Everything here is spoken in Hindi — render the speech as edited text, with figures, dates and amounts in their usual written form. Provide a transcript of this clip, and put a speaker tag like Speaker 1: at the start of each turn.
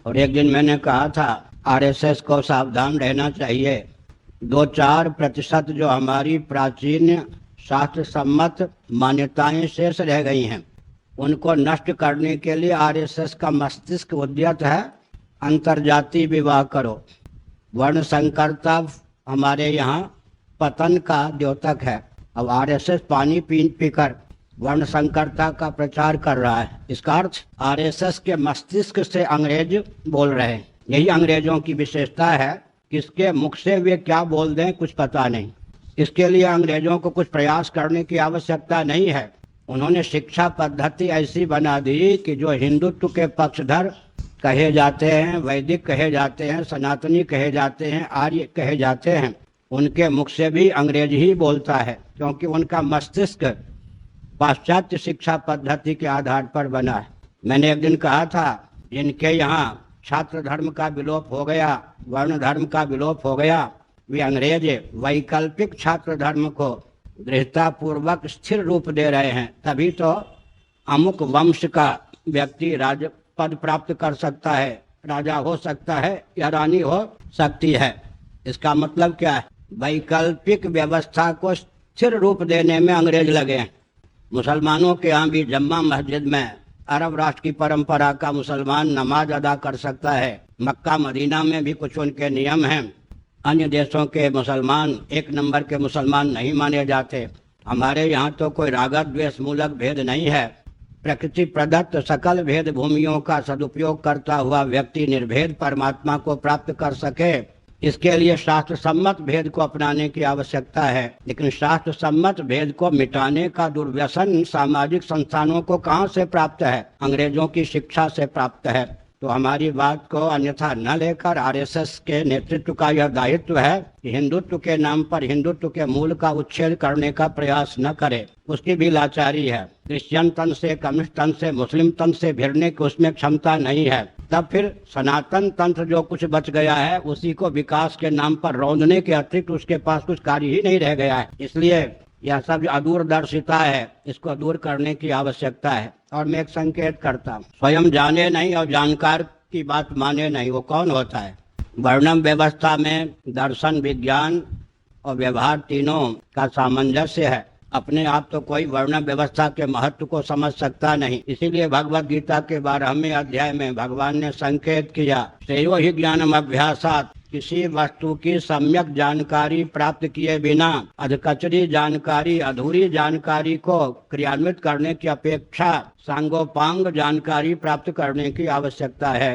Speaker 1: और एक दिन मैंने कहा था आरएसएस को सावधान रहना चाहिए। 2-4% जो हमारी प्राचीन शास्त्र सम्मत मान्यताएं शेष रह गई हैं, उनको नष्ट करने के लिए आरएसएस का मस्तिष्क उद्यत है। अंतर्जातीय विवाह करो। वर्ण संकरता हमारे यहाँ पतन का द्योतक है। अब आरएसएस पानी पी पीकर वर्ण संकरता का प्रचार कर रहा है। इसका अर्थ आरएसएस के मस्तिष्क से अंग्रेज बोल रहे हैं। यही अंग्रेजों की विशेषता है, किसके मुख से वे क्या बोल दें कुछ पता नहीं। इसके लिए अंग्रेजों को कुछ प्रयास करने की आवश्यकता नहीं है। उन्होंने शिक्षा पद्धति ऐसी बना दी कि जो हिंदुत्व के पक्षधर कहे जाते हैं, वैदिक कहे जाते हैं, सनातनी कहे जाते हैं, आर्य कहे जाते हैं, उनके मुख से भी अंग्रेज ही बोलता है, क्योंकि उनका मस्तिष्क पाश्चात्य शिक्षा पद्धति के आधार पर बना है। मैंने एक दिन कहा था, जिनके यहाँ छात्र धर्म का विलोप हो गया, वर्ण धर्म का विलोप हो गया, वे अंग्रेज वैकल्पिक छात्र धर्म को दृढ़तापूर्वक स्थिर रूप दे रहे हैं। तभी तो अमुक वंश का व्यक्ति राज पद प्राप्त कर सकता है, राजा हो सकता है या रानी हो सकती है। इसका मतलब क्या है? वैकल्पिक व्यवस्था को स्थिर रूप देने में अंग्रेज लगे हैं। मुसलमानों के यहाँ भी जम्मा मस्जिद में अरब राष्ट्र की परंपरा का मुसलमान नमाज अदा कर सकता है। मक्का मदीना में भी कुछ उनके नियम हैं। अन्य देशों के मुसलमान एक नंबर के मुसलमान नहीं माने जाते। हमारे यहाँ तो कोई रागत द्वेष मूलक भेद नहीं है। प्रकृति प्रदत्त सकल भेद भूमियों का सदुपयोग करता हुआ व्यक्ति निर्भेद परमात्मा को प्राप्त कर सके, इसके लिए शास्त्र सम्मत भेद को अपनाने की आवश्यकता है। लेकिन शास्त्र सम्मत भेद को मिटाने का दुर्व्यसन सामाजिक संस्थानों को कहाँ से प्राप्त है? अंग्रेजों की शिक्षा से प्राप्त है। तो हमारी बात को अन्यथा न लेकर आरएसएस के नेतृत्व का यह दायित्व है कि हिंदुत्व के नाम पर हिंदुत्व के मूल का उच्छेद करने का प्रयास न करे। उसकी भी लाचारी है। क्रिश्चियन तंत्र से, कम्युनिस्ट तंत्र से, मुस्लिम तंत्र से भिड़ने की उसमें क्षमता नहीं है। तब फिर सनातन तंत्र जो कुछ बच गया है, उसी को विकास के नाम पर रौंदने के अतिरिक्त उसके पास कुछ कार्य ही नहीं रह गया है। इसलिए यह सब जो अदूरदर्शिता है, इसको दूर करने की आवश्यकता है। और मैं एक संकेत करता हूँ, स्वयं जाने नहीं और जानकार की बात माने नहीं, वो कौन होता है? वर्णम व्यवस्था में दर्शन, विज्ञान और व्यवहार तीनों का सामंजस्य है। अपने आप तो कोई वर्ण व्यवस्था के महत्व को समझ सकता नहीं। इसीलिए भगवत गीता के 12वें अध्याय में भगवान ने संकेत किया, श्रेयो ही ज्ञानम अभ्यासात्, किसी वस्तु की सम्यक जानकारी प्राप्त किए बिना अधकचरी जानकारी, अधूरी जानकारी को क्रियान्वित करने की अपेक्षा सांगोपांग जानकारी प्राप्त करने की आवश्यकता है।